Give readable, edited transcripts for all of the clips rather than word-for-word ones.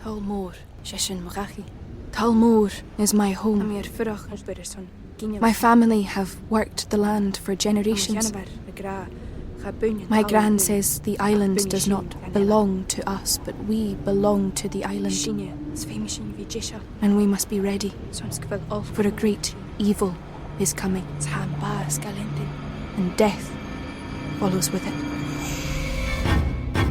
Talmor, Shishin Magachi. Talmor is my home. My family have worked the land for generations. My gran says the island does not belong to us, but we belong to the island. And we must be ready, for a great evil is coming, and death follows with it.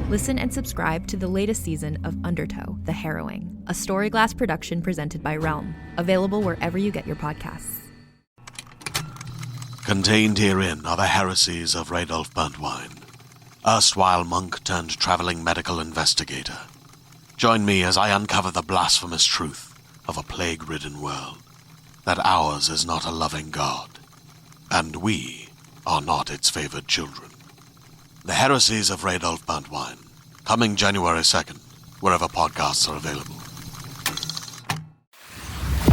Listen and subscribe to the latest season of Undertow, The Harrowing, a Storyglass production presented by Realm, available wherever you get your podcasts. Contained herein are the heresies of Radolf Burntwine, erstwhile monk turned traveling medical investigator. Join me as I uncover the blasphemous truth of a plague-ridden world, that ours is not a loving God, and we are not its favored children. The Heresies of Radolf Burntwine, coming January 2nd, wherever podcasts are available.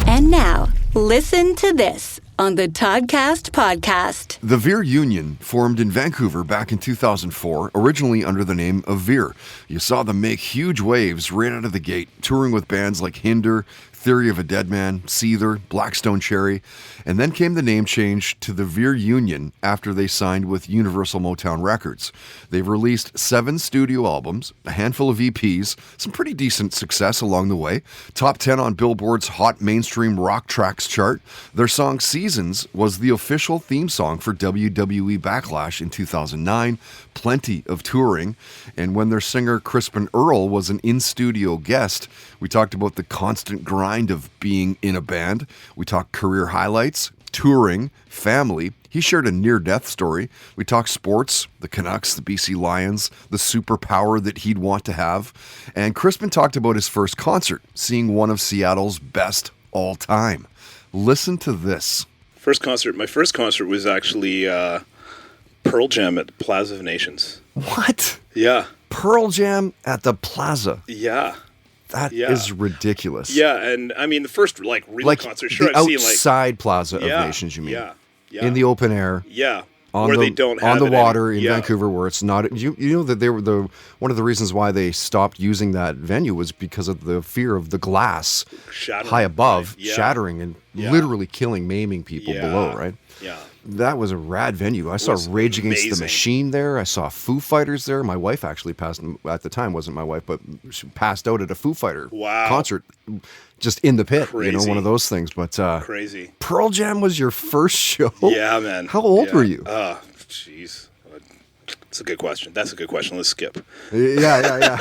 And now, listen to this on the Toddcast podcast. The Veer Union formed in Vancouver back in 2004, originally under the name of Veer. You saw them make huge waves right out of the gate, touring with bands like Hinder, Theory of a Deadman, Seether, Blackstone Cherry, and then came the name change to the Veer Union after they signed with Universal Motown Records. They've released 7 studio albums, a handful of EPs, some pretty decent success along the way, top 10 on Billboard's Hot Mainstream Rock Tracks chart. Their song Seasons was the official theme song for WWE Backlash in 2009, plenty of touring, and when their singer Crispin Earl was an in-studio guest, we talked about the constant grind of being in a band. We talked career highlights, touring, family. He shared a near-death story. We talked sports, the Canucks, the BC Lions, the superpower that he'd want to have. And Crispin talked about his first concert, seeing one of Seattle's best all time. Listen to this. My first concert was actually Pearl Jam at Plaza of Nations. What? Yeah. Pearl Jam at the Plaza. Yeah. That is ridiculous. Yeah, and I mean the first real concert. Sure, the I've seen outside Plaza of Nations. You mean? Yeah. In the open air. Yeah. They don't have on the water in Vancouver, where it's not. You know that they were one of the reasons why they stopped using that venue was because of the fear of the glass high above shattering and literally killing, maiming people below. Right. Yeah. That was a rad venue. I saw Rage Against the Machine there. I saw Foo Fighters there. My wife actually passed, at the time wasn't my wife, but she passed out at a Foo Fighter concert just in the pit. Crazy. You know, one of those things. But crazy. Pearl Jam was your first show? Yeah, man. How old were you? Jeez. That's a good question. Let's skip. Yeah.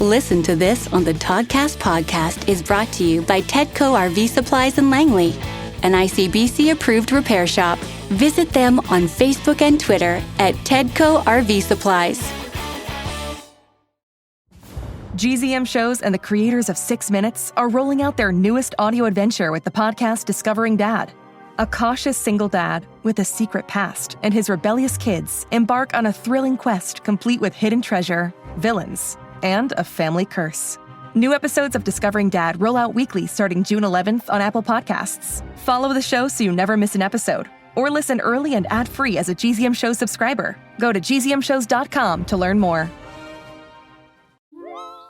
Listen to this on the Toddcast podcast is brought to you by Tedco RV Supplies in Langley, an ICBC-approved repair shop. Visit them on Facebook and Twitter at Tedco RV Supplies. GZM Shows and the creators of 6 Minutes are rolling out their newest audio adventure with the podcast Discovering Dad. A cautious single dad with a secret past and his rebellious kids embark on a thrilling quest complete with hidden treasure, villains, and a family curse. New episodes of Discovering Dad roll out weekly starting June 11th on Apple Podcasts. Follow the show so you never miss an episode, or listen early and ad-free as a GZM Shows subscriber. Go to gzmshows.com to learn more.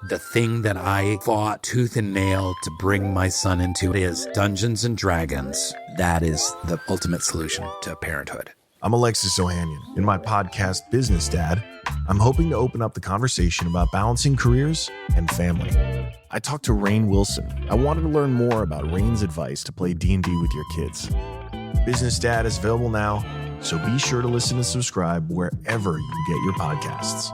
The thing that I fought tooth and nail to bring my son into is Dungeons and Dragons. That is the ultimate solution to parenthood. I'm Alexis Ohanian. In my podcast, Business Dad, I'm hoping to open up the conversation about balancing careers and family. I talked to Rainn Wilson. I wanted to learn more about Rainn's advice to play D&D with your kids. Business Dad is available now, so be sure to listen and subscribe wherever you get your podcasts.